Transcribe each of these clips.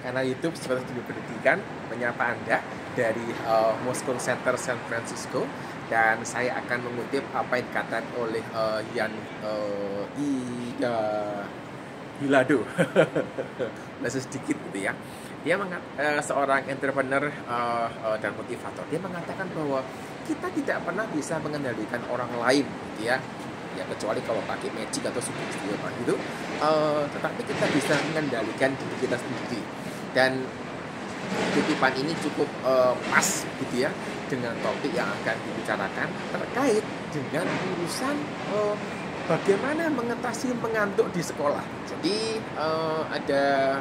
Karena YouTube seperti Studio Pendidikan menyapa Anda dari Moscow Center San Francisco, dan saya akan mengutip apa yang dikatakan oleh Yan Ida Hilado. Masih sedikit gitu ya. Dia seorang entrepreneur dan motivator. Dia mengatakan bahwa kita tidak pernah bisa mengendalikan orang lain gitu ya. Ya kecuali kalau pakai magic atau sugesti apa gitu, tetapi kita bisa mengendalikan diri kita sendiri. Dan kutipan ini cukup pas gitu ya dengan topik yang akan dibicarakan terkait dengan urusan bagaimana mengatasi mengantuk di sekolah. Jadi ada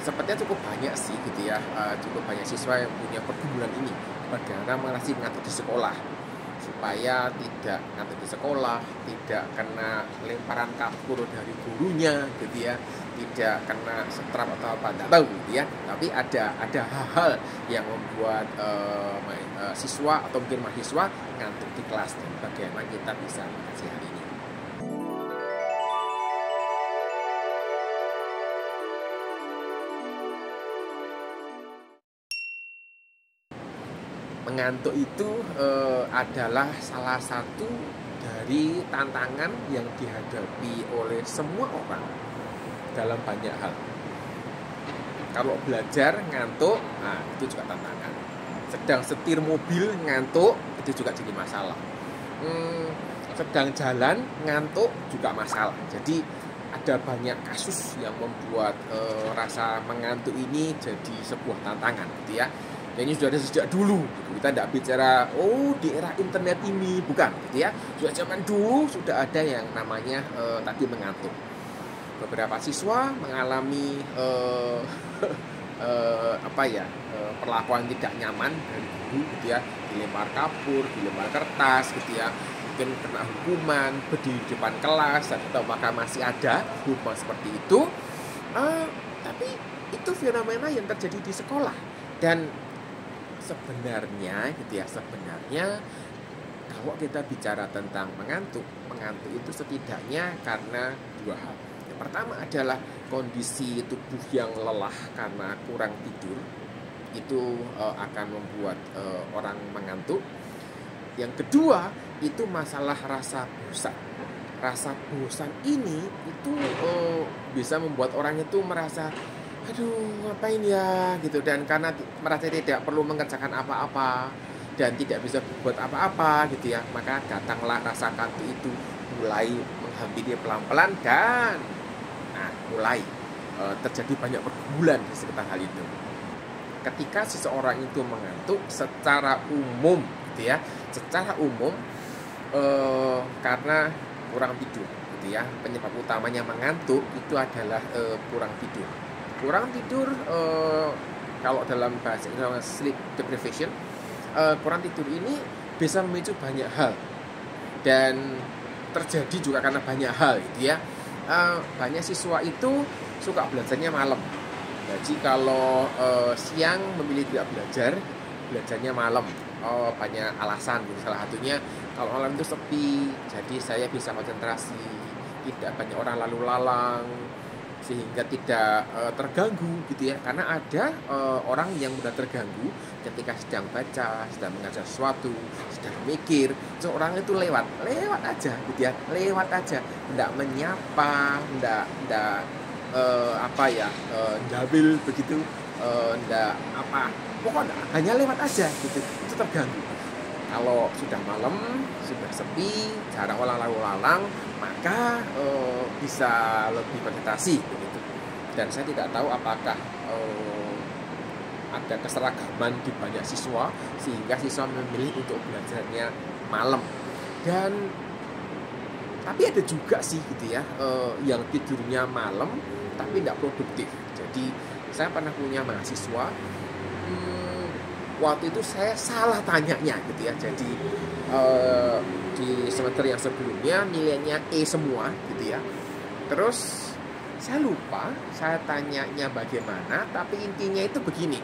sepertinya cukup banyak sih gitu ya, cukup banyak siswa yang punya pergumulan ini, bagaimana mengatasi mengantuk di sekolah supaya tidak ngantuk di sekolah, tidak kena lemparan kapur dari gurunya gitu ya, tidak kena setrap atau apa, tidak tahu gitu ya. Tapi ada hal-hal yang membuat siswa atau mungkin mahasiswa ngantuk di kelas, dan bagaimana kita bisa mengatasi hal ini. Mengantuk itu adalah salah satu dari tantangan yang dihadapi oleh semua orang dalam banyak hal. Kalau belajar ngantuk, nah itu juga tantangan. Sedang setir mobil ngantuk, itu juga jadi masalah. Sedang jalan ngantuk juga masalah. Jadi ada banyak kasus yang membuat rasa mengantuk ini jadi sebuah tantangan gitu ya. Dan ini sudah ada sejak dulu gitu. Kita tidak bicara di era internet ini, bukan gitu ya. Sudah zaman dulu sudah ada yang namanya tadi mengantuk. Beberapa siswa mengalami perlakuan tidak nyaman dari guru gitu ya, dilempar kapur, dilempar kertas gitu ya, mungkin kena hukuman berdiri di depan kelas, atau bahkan masih ada hukuman seperti itu. Tapi itu fenomena yang terjadi di sekolah. Dan sebenarnya kalau kita bicara tentang mengantuk itu setidaknya karena dua hal. Yang pertama adalah kondisi tubuh yang lelah karena kurang tidur, itu akan membuat orang mengantuk. Yang kedua itu masalah rasa bosan. Rasa bosan ini itu bisa membuat orang itu merasa ngapain ya gitu, dan karena merasa tidak perlu mengerjakan apa-apa dan tidak bisa berbuat apa-apa gitu ya, maka datanglah rasa kantuk itu mulai menghampiri pelan-pelan, dan mulai terjadi banyak pergumulan di sekitar hal itu. Ketika seseorang itu mengantuk secara umum gitu ya, karena kurang tidur gitu ya. Penyebab utamanya mengantuk itu adalah kurang tidur. Kalau dalam bahasa Inggris sleep deprivation, kurang tidur ini bisa memicu banyak hal, dan terjadi juga karena banyak hal gitu ya. Banyak siswa itu suka belajarnya malam. Jadi kalau siang memilih tidak belajarnya malam. Banyak alasan gitu. Salah satunya kalau malam itu sepi, jadi saya bisa konsentrasi, tidak banyak orang lalu lalang, sehingga tidak terganggu gitu ya. Karena ada orang yang mudah terganggu ketika sedang baca, sedang mengajar sesuatu, sedang mikir, seorang itu lewat aja gitu ya, tidak menyapa, tidak jabil begitu, pokoknya hanya lewat aja gitu, itu terganggu. Kalau sudah malam, sudah sepi, jarang orang lalu lalang, maka bisa lebih konsentrasi begitu. Dan saya tidak tahu apakah ada keseragaman di banyak siswa sehingga siswa memilih untuk belajarnya malam. Dan tapi ada juga sih gitu ya, yang tidurnya malam tapi tidak produktif. Jadi saya pernah punya mahasiswa, waktu itu saya salah tanyanya gitu ya. Jadi di semester yang sebelumnya nilainya E semua gitu ya. Terus saya lupa saya tanyanya bagaimana, tapi intinya itu begini,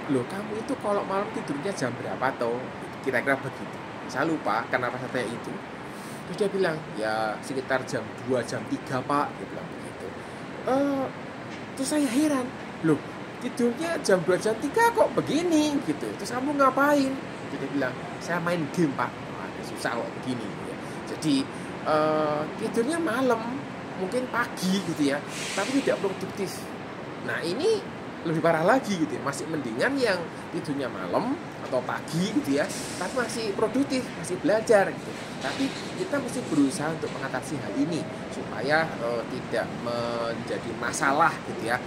loh kamu itu kalau malam tidurnya jam berapa atau kira-kira begitu. Saya lupa kenapa saya tanya itu. Terus dia bilang ya sekitar jam 2 jam 3 pak, dia bilang begitu. Terus saya heran, loh tidurnya jam 2 jam 3 kok begini gitu, terus kamu ngapain? Jadi dia bilang, saya main game pak. Wah, susah kok begini gitu ya. Jadi tidurnya malam, mungkin pagi gitu ya, tapi tidak produktif. Nah ini lebih parah lagi gitu ya, masih mendingan yang tidurnya malam atau pagi gitu ya, tapi masih produktif, masih belajar gitu. Tapi kita mesti berusaha untuk mengatasi hal ini supaya tidak menjadi masalah gitu ya,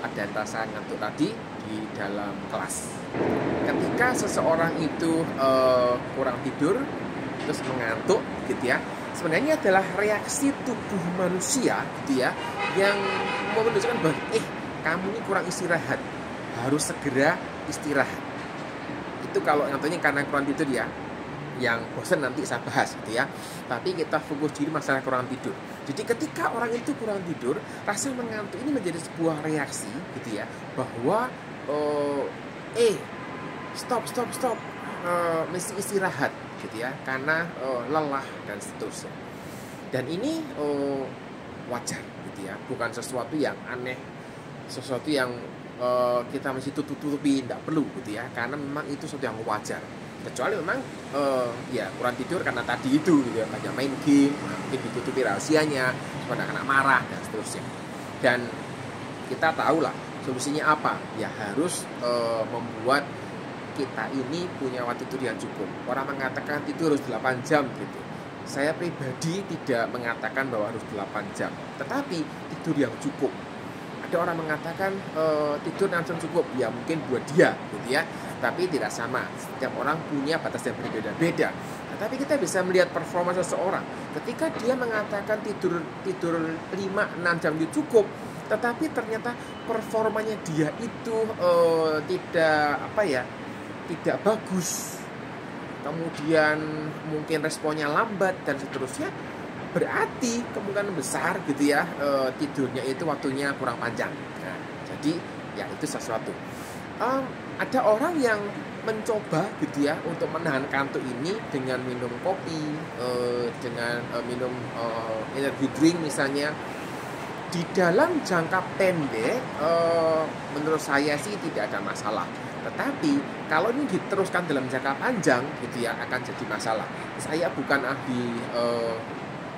ada rasa ngantuk tadi di dalam kelas. Ketika seseorang itu kurang tidur terus mengantuk gitu ya, sebenarnya adalah reaksi tubuh manusia gitu ya, yang menunjukkan bahwa kamu ini kurang istirahat, harus segera istirahat. Itu kalau ngantuknya karena kurang tidur ya, yang bosan nanti saya bahas gitu ya. Tapi kita fokus diri masalah kurang tidur. Jadi ketika orang itu kurang tidur, rasa mengantuk ini menjadi sebuah reaksi gitu ya, bahwa stop, mesti istirahat gitu ya, karena lelah dan seterusnya. Dan ini wajar gitu ya, bukan sesuatu yang aneh, sesuatu yang kita mesti tutupi, tidak perlu gitu ya, karena memang itu sesuatu yang wajar. Kecuali memang ya kurang tidur karena tadi itu gitu ya, banyak main game, mungkin ditutupi rahasianya supaya anak marah dan seterusnya. Dan kita tahu lah solusinya apa, ya harus membuat kita ini punya waktu tidur yang cukup. Orang mengatakan tidur harus 8 jam gitu. Saya pribadi tidak mengatakan bahwa harus 8 jam, tetapi tidur yang cukup. Ada orang mengatakan tidur 6 jam cukup, ya mungkin buat dia gitu ya, tapi tidak sama. Setiap orang punya batas yang berbeda-beda. Nah, tapi kita bisa melihat performa seseorang ketika dia mengatakan tidur 5-6 jam itu cukup, tetapi ternyata performanya dia itu tidak bagus, kemudian mungkin responnya lambat dan seterusnya, berarti kemungkinan besar gitu ya tidurnya itu waktunya kurang panjang. Nah, jadi ya itu sesuatu. Ada orang yang mencoba gitu ya untuk menahan kantuk ini dengan minum kopi, dengan minum energy drink misalnya. Di dalam jangka pendek menurut saya sih tidak ada masalah. Tetapi kalau ini diteruskan dalam jangka panjang gitu ya, akan jadi masalah. Saya bukan ahli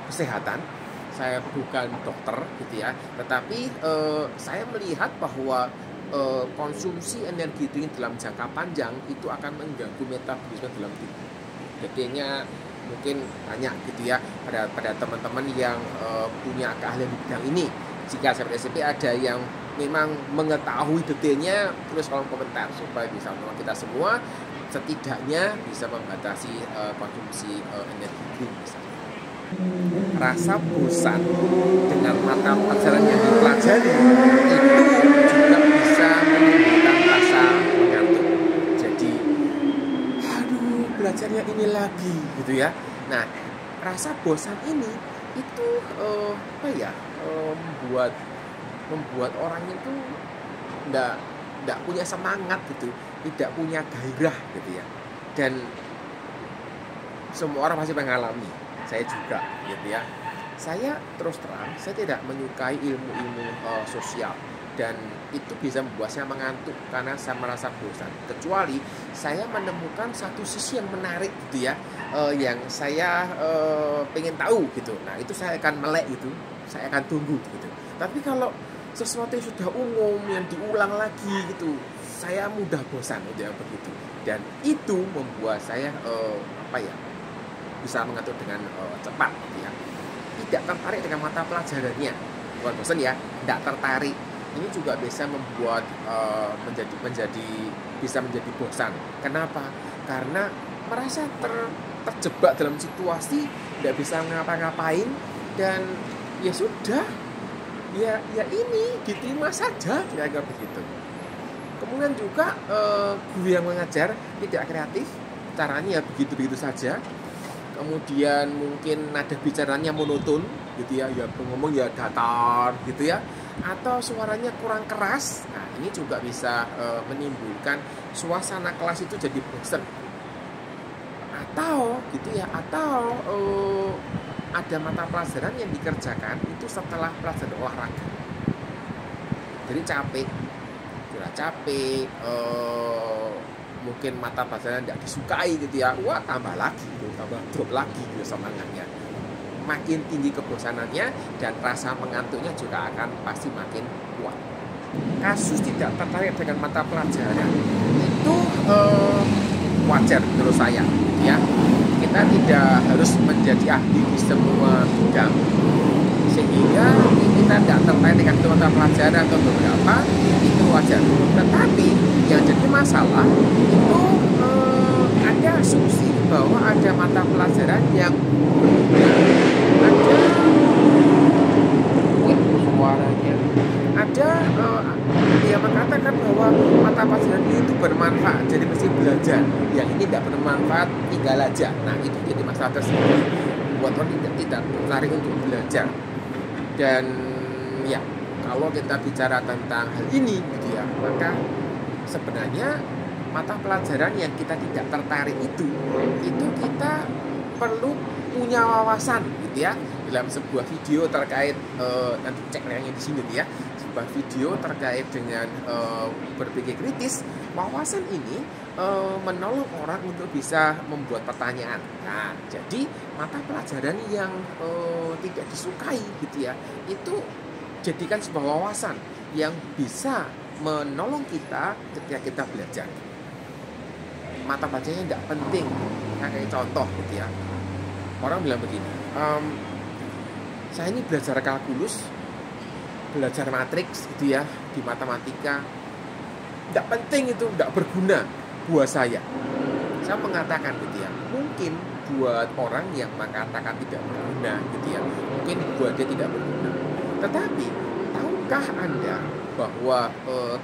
kesehatan, saya bukan dokter gitu ya, tetapi saya melihat bahwa konsumsi energi drink dalam jangka panjang itu akan mengganggu metabolisme dalam tubuh. Jadinya mungkin tanya gitu ya pada teman-teman yang punya keahlian di bidang ini. Jika sahabat SMP ada yang memang mengetahui detailnya, tulis kolom komentar supaya bisa menolong kita semua, setidaknya bisa membatasi konsumsi energi drink misalnya. Rasa bosan dengan mata pelajaran yang dipelajari itu juga bisa menimbulkan rasa mengantuk. Jadi, aduh, belajarnya ini lagi gitu ya. Nah, rasa bosan ini itu membuat orang itu tidak punya semangat gitu, tidak punya gairah gitu ya. Dan semua orang pasti mengalami, saya juga gitu ya. Saya terus terang, saya tidak menyukai ilmu-ilmu sosial, dan itu bisa membuat saya mengantuk karena saya merasa bosan. Kecuali saya menemukan satu sisi yang menarik gitu ya, yang saya pengen tahu gitu. Nah itu saya akan melek gitu, saya akan tunggu gitu. Tapi kalau sesuatu yang sudah umum yang diulang lagi gitu, saya mudah bosan gitu ya begitu. Dan itu membuat saya bisa mengatur dengan cepat gitu ya. Tidak tertarik dengan mata pelajarannya, bukan bosan ya, tidak tertarik. Ini juga bisa membuat bisa menjadi bosan. Kenapa? Karena merasa terjebak dalam situasi, tidak bisa ngapa-ngapain, dan ya sudah, ya ini diterima saja, kira-kira begitu. Kemudian juga guru yang mengajar tidak kreatif, caranya ya begitu-begitu saja. Kemudian mungkin nada bicaranya monoton gitu ya, ngomong ya datar gitu ya, atau suaranya kurang keras. Nah ini juga bisa menimbulkan suasana kelas itu jadi bosan. Atau gitu ya, atau ada mata pelajaran yang dikerjakan itu setelah pelajaran olahraga, jadi capek gara-gara capek, mungkin mata pelajaran tidak disukai gitu ya, wah tambah lagi gitu, tambah drop lagi gitu semangatnya, makin tinggi kebosanannya, dan rasa mengantuknya juga akan pasti makin kuat. Kasus tidak tertarik dengan mata pelajaran itu wajar menurut saya ya. Kita tidak harus menjadi ahli di semua bidang sehingga kita tidak tertarik dengan mata pelajaran atau beberapa, itu wajar. Tetapi yang jadi masalah itu ada asumsi bahwa ada mata pelajaran yang ada suaranya, ada yang mengatakan bahwa mata pelajaran itu bermanfaat, jadi mesti belajar. Yang ini tidak bermanfaat, tinggal aja. Nah, itu jadi masalah tersebut, buat orang tidak tertarik untuk belajar. Dan ya, kalau kita bicara tentang hal ini gitu ya, maka sebenarnya mata pelajaran yang kita tidak tertarik itu kita perlu punya wawasan gitu ya. Dalam sebuah video terkait nanti cek yang di sini ya, sebuah video terkait dengan berpikir kritis, wawasan ini menolong orang untuk bisa membuat pertanyaan. Nah, jadi mata pelajaran yang tidak disukai gitu ya, itu jadikan sebuah wawasan yang bisa menolong kita ketika kita belajar. Mata pelajarannya tidak penting, kayak contoh gitu ya, orang bilang begini, saya ini belajar kalkulus, belajar matriks gitu ya, di matematika, tidak penting, itu tidak berguna buat saya. Saya mengatakan gitu ya, mungkin buat orang yang mengatakan tidak berguna gitu ya, mungkin buat dia tidak berguna. Tetapi tahukah Anda bahwa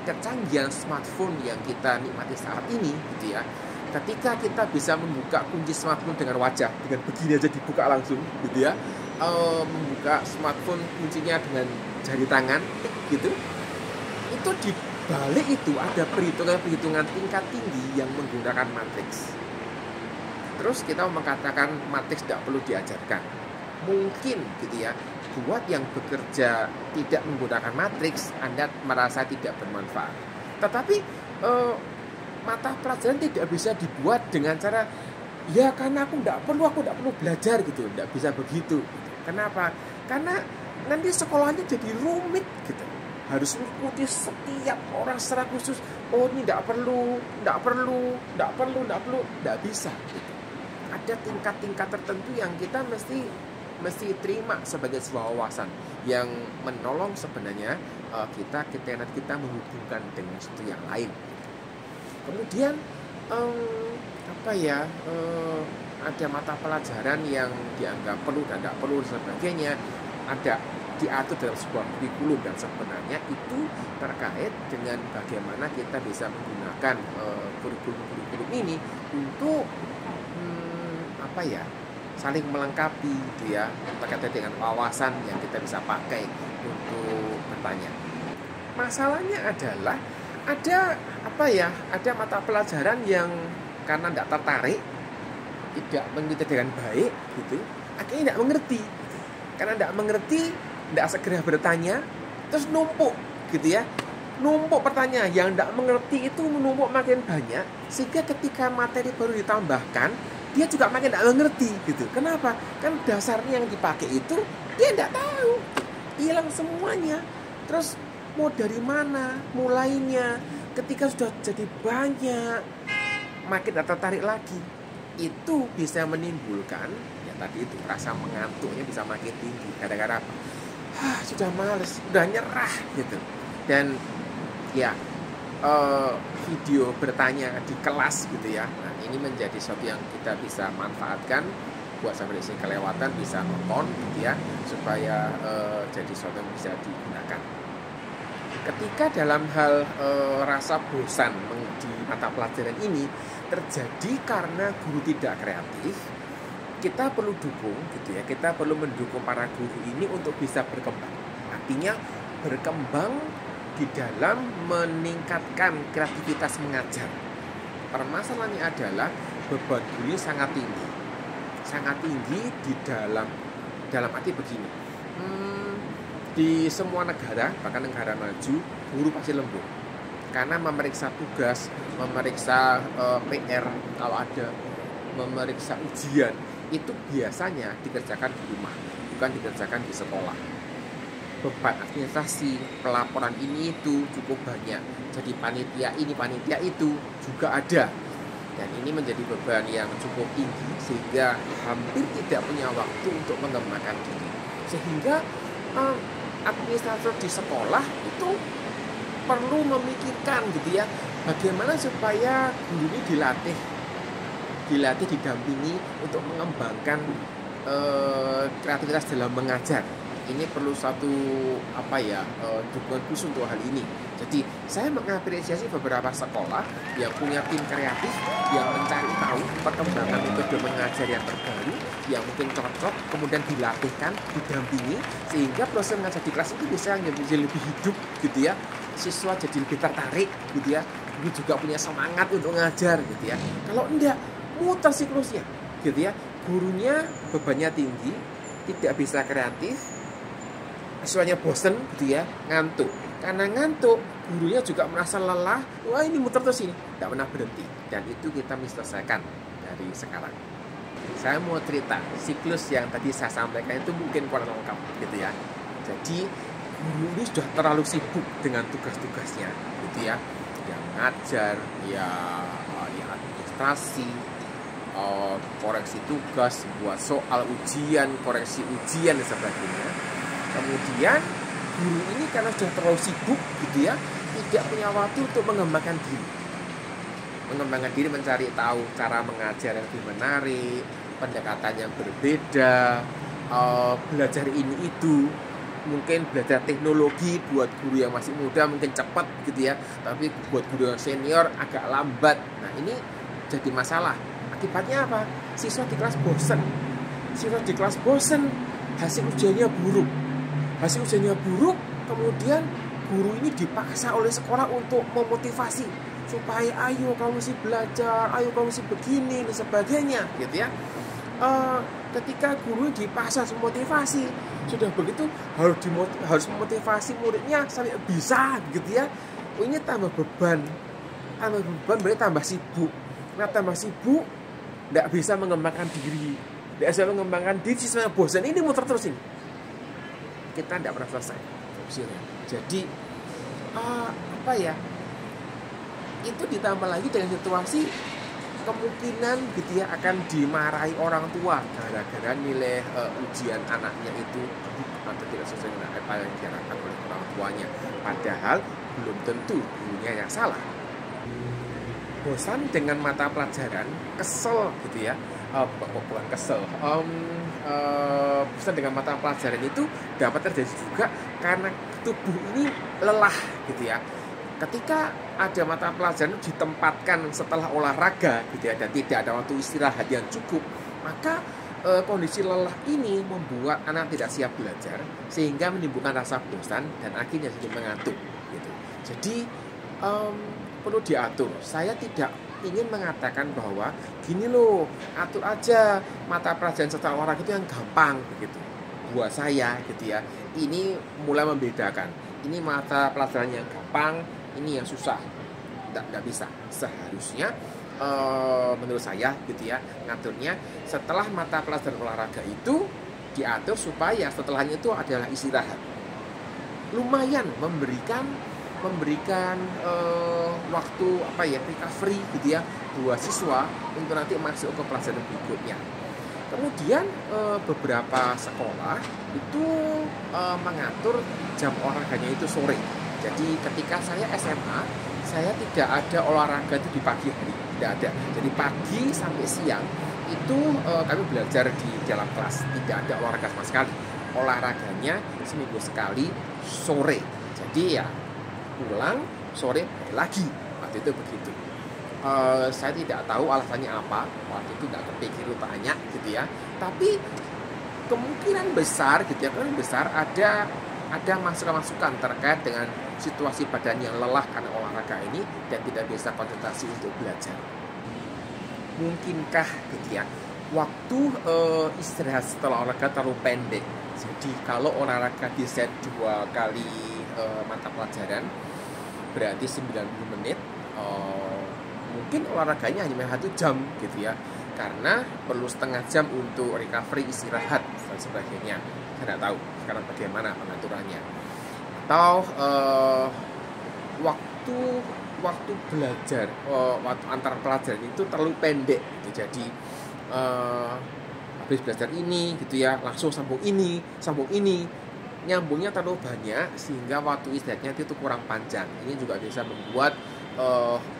kecanggihan smartphone yang kita nikmati saat ini gitu ya, ketika kita bisa membuka kunci smartphone dengan wajah, dengan begini aja dibuka langsung gitu ya, membuka smartphone kuncinya dengan jari tangan gitu, itu di balik itu ada perhitungan tingkat tinggi yang menggunakan matriks. Terus kita mengatakan matriks tidak perlu diajarkan, mungkin gitu ya, buat yang bekerja tidak menggunakan matriks Anda merasa tidak bermanfaat. Tetapi mata pelajaran tidak bisa dibuat dengan cara ya karena aku tidak perlu belajar gitu, tidak bisa begitu. Kenapa? Karena nanti sekolahnya jadi rumit gitu, harus mengikuti setiap orang secara khusus. Oh, ini tidak perlu, tidak bisa gitu. Ada tingkat-tingkat tertentu yang kita mesti terima sebagai sebuah wawasan yang menolong sebenarnya kita menghubungkan dengan sesuatu yang lain. Kemudian ada mata pelajaran yang dianggap perlu dan tidak perlu dan sebagainya, ada diatur dalam sebuah kurikulum, dan sebenarnya itu terkait dengan bagaimana kita bisa menggunakan kurikulum ini untuk saling melengkapi gitu ya, terkait dengan wawasan yang kita bisa pakai untuk bertanya. Masalahnya adalah ada mata pelajaran yang karena tidak tertarik, tidak mengikuti dengan baik gitu, akhirnya tidak mengerti. Karena tidak mengerti, tidak segera bertanya, terus numpuk gitu ya, numpuk pertanyaan yang tidak mengerti itu, menumpuk makin banyak, sehingga ketika materi baru ditambahkan, dia juga makin tidak mengerti gitu. Kenapa? Kan dasarnya yang dipakai itu dia tidak tahu, hilang semuanya. Terus mau dari mana mulainya? Ketika sudah jadi banyak, makin tidak tertarik lagi. Itu bisa menimbulkan ya tadi itu, rasa mengantuknya bisa makin tinggi. Kadang-kadang sudah males, sudah nyerah gitu. Dan ya video bertanya di kelas gitu ya, nah ini menjadi sesuatu yang kita bisa manfaatkan buat sampai di kelewatan bisa nonton gitu ya, supaya jadi sesuatu yang bisa digunakan. Ketika dalam hal rasa bosan di mata pelajaran ini terjadi karena guru tidak kreatif, kita perlu dukung gitu ya, kita perlu mendukung para guru ini untuk bisa berkembang. Artinya berkembang di dalam meningkatkan kreativitas mengajar. Permasalahannya adalah beban guru sangat tinggi di dalam arti begini. Di semua negara, bahkan negara maju, guru pasti lembur. Karena memeriksa tugas, memeriksa PR kalau ada, memeriksa ujian itu biasanya dikerjakan di rumah, bukan dikerjakan di sekolah. Beban administrasi, pelaporan ini itu cukup banyak. Jadi panitia ini, panitia itu juga ada. Dan ini menjadi beban yang cukup tinggi sehingga hampir tidak punya waktu untuk mengembangkan diri. Sehingga administrator di sekolah itu perlu memikirkan gitu ya, bagaimana supaya guru ini dilatih, didampingi untuk mengembangkan kreativitas dalam mengajar. Ini perlu satu dukungan khusus untuk hal ini. Jadi saya mengapresiasi beberapa sekolah yang punya tim kreatif yang mencari tahu perkembangan metode mengajar yang terbaru, yang mungkin cocok, kemudian dilatihkan, didampingi, sehingga proses mengajar di kelas itu bisa menjadi lebih hidup gitu ya. Siswa jadi lebih tertarik gitu ya. Guru juga punya semangat untuk ngajar gitu ya. Kalau enggak, muter siklusnya gitu ya. Gurunya bebannya tinggi, tidak bisa kreatif, siswanya bosen gitu ya, ngantuk. Karena ngantuk, gurunya juga merasa lelah. Wah, ini muter terus ini, tidak pernah berhenti. Dan itu kita mesti selesaikan dari sekarang. Saya mau cerita siklus yang tadi saya sampaikan itu mungkin kurang lengkap gitu ya. Jadi guru ini sudah terlalu sibuk dengan tugas-tugasnya gitu ya. Yang ngajar, ya administrasi, koreksi tugas, buat soal ujian, koreksi ujian dan sebagainya. Kemudian guru ini karena sudah terlalu sibuk gitu ya, tidak punya waktu untuk mengembangkan diri, mencari tahu cara mengajar yang lebih menarik, pendekatan yang berbeda, belajar ini itu. Mungkin belajar teknologi buat guru yang masih muda mungkin cepat gitu ya, tapi buat guru yang senior agak lambat. Nah, ini jadi masalah. Akibatnya apa? Siswa di kelas bosen, hasil ujiannya buruk. Kemudian guru ini dipaksa oleh sekolah untuk memotivasi supaya ayo kamu mesti belajar, ayo kamu mesti begini dan sebagainya gitu ya. Ketika guru dipaksa memotivasi, sudah begitu harus memotivasi muridnya sampai bisa gitu ya. Ini tambah beban berarti tambah sibuk. Nah, tambah sibuk tidak bisa mengembangkan diri, siswanya bosan, ini muter terus ini. Kita tidak pernah selesai fungsinya. Jadi itu ditambah lagi dengan situasi kemungkinan gitu ya akan dimarahi orang tua gara-gara nilai ujian anaknya itu atau tidak sesuai dengan apa yang diharapkan oleh orang tuanya, padahal belum tentu gurunya yang salah. Bosan dengan mata pelajaran, kesel gitu ya, bukan kesel, bosan dengan mata pelajaran itu dapat terjadi juga karena tubuh ini lelah gitu ya. Ketika ada mata pelajaran ditempatkan setelah olahraga gitu ya, dan tidak ada waktu istirahat yang cukup, maka kondisi lelah ini membuat anak tidak siap belajar sehingga menimbulkan rasa bosan dan akhirnya jadi mengantuk gitu. Jadi perlu diatur. Saya tidak ingin mengatakan bahwa gini loh, atur aja mata pelajaran setelah olahraga itu yang gampang begitu. Buat saya gitu ya, ini mulai membedakan. Ini mata pelajaran yang gampang, ini yang susah. Tidak bisa. Seharusnya menurut saya gitu ya, ngaturnya setelah mata pelajaran olahraga itu diatur supaya setelahnya itu adalah istirahat. Lumayan memberikan waktu recovery gitu ya buat siswa untuk nanti masuk ke pelajaran berikutnya. Kemudian beberapa sekolah itu mengatur jam olahraganya itu sore. Jadi ketika saya SMA, saya tidak ada olahraga itu di pagi hari, tidak ada. Jadi pagi sampai siang itu kami belajar di dalam kelas, tidak ada olahraga sama sekali. Olahraganya seminggu sekali sore. Jadi ya pulang sore lagi, waktu itu begitu. Saya tidak tahu alasannya apa, waktu itu tidak kepikir tanya gitu ya. Tapi kemungkinan besar gitu ya, ada masukan-masukan terkait dengan situasi badan yang lelah karena olahraga ini dan tidak bisa konsentrasi untuk belajar. Mungkinkah gitu ya waktu istirahat setelah olahraga terlalu pendek? Jadi kalau olahraga di set 2 kali mata pelajaran berarti 90 menit. Mungkin olahraganya hanya 1 jam gitu ya, karena perlu setengah jam untuk recovery, istirahat dan sebagainya. Saya tidak tahu sekarang bagaimana pengaturannya. Atau waktu belajar, waktu antar pelajaran itu terlalu pendek gitu. Jadi habis belajar ini gitu ya, langsung sambung ini, nyambungnya terlalu banyak sehingga waktu istirahatnya itu kurang panjang. Ini juga bisa membuat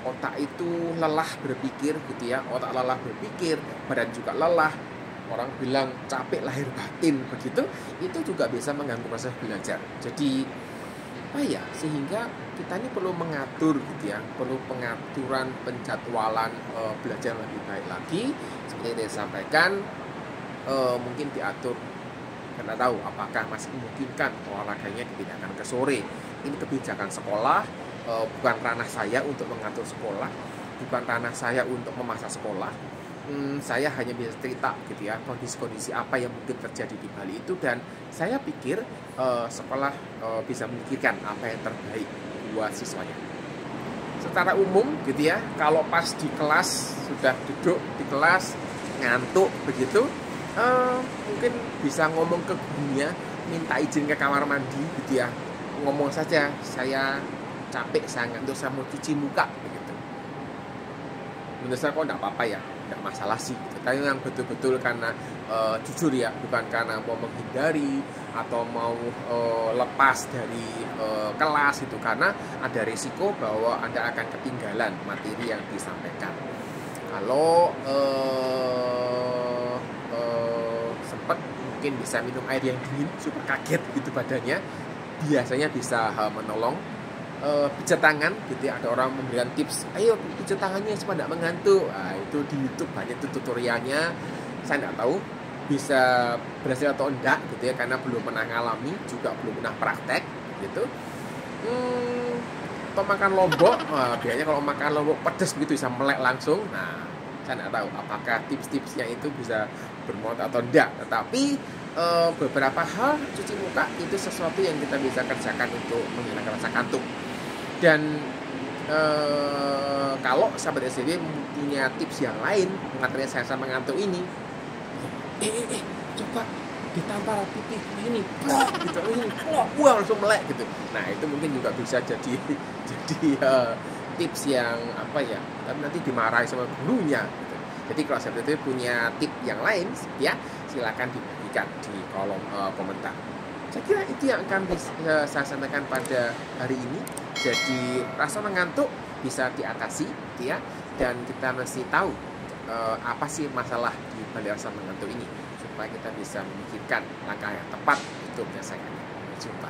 otak itu lelah berpikir gitu ya, otak lelah berpikir, badan juga lelah. Orang bilang capek lahir batin begitu, itu juga bisa mengganggu proses belajar. Jadi sehingga kita ini perlu mengatur gitu ya, perlu pengaturan penjadwalan belajar lebih baik lagi. Seperti yang saya sampaikan, mungkin diatur, karena tahu apakah masih memungkinkan olahraganya dipindahkan ke sore. Ini kebijakan sekolah, bukan ranah saya untuk mengatur sekolah, bukan ranah saya untuk memasak sekolah. Saya hanya bisa cerita gitu ya, kondisi-kondisi apa yang mungkin terjadi di Bali itu, dan saya pikir sekolah bisa memikirkan apa yang terbaik buat siswanya. Secara umum gitu ya, kalau pas di kelas, sudah duduk di kelas ngantuk begitu, mungkin bisa ngomong ke gurunya, minta izin ke kamar mandi gitu ya, ngomong saja, saya capek, saya ngantuk, saya mau cuci muka begitu. Menurut saya kok enggak apa-apa ya, enggak masalah sih gitu. Tapi yang betul-betul karena jujur ya, bukan karena mau menghindari atau mau lepas dari kelas itu, karena ada risiko bahwa Anda akan ketinggalan materi yang disampaikan. Kalau sempat mungkin bisa minum air yang dingin supaya kaget gitu badannya, biasanya bisa menolong. Pijat tangan gitu ya, ada orang memberikan tips, ayo pijat tangannya supaya tidak mengantuk. Nah, itu di YouTube banyak tutorialnya. Saya tidak tahu bisa berhasil atau enggak gitu ya, karena belum pernah ngalami, juga belum pernah praktek gitu. Atau makan lombok, biasanya kalau makan lombok pedas begitu bisa melek langsung. Nah, saya tidak tahu apakah tips-tipsnya itu bisa bermanfaat atau enggak. Tetapi beberapa hal cuci muka itu sesuatu yang kita bisa kerjakan untuk menghilangkan rasa kantuk. Dan kalau sahabat SDB punya tips yang lain mengatasi saya mengantuk ini, coba ditampar pipi ini, gitu, ini, wah langsung melek gitu. Nah, itu mungkin juga bisa jadi tips yang tapi nanti dimarahi sama gurunya gitu. Jadi kalau sahabat SDB punya tips yang lain ya, silakan dibagikan di kolom komentar. Saya kira itu yang akan saya sampaikan pada hari ini. Jadi rasa mengantuk bisa diatasi gitu ya, dan kita mesti tahu apa sih masalah di balik rasa mengantuk ini, supaya kita bisa memikirkan langkah yang tepat untuk menyelesaikannya. Sampai jumpa.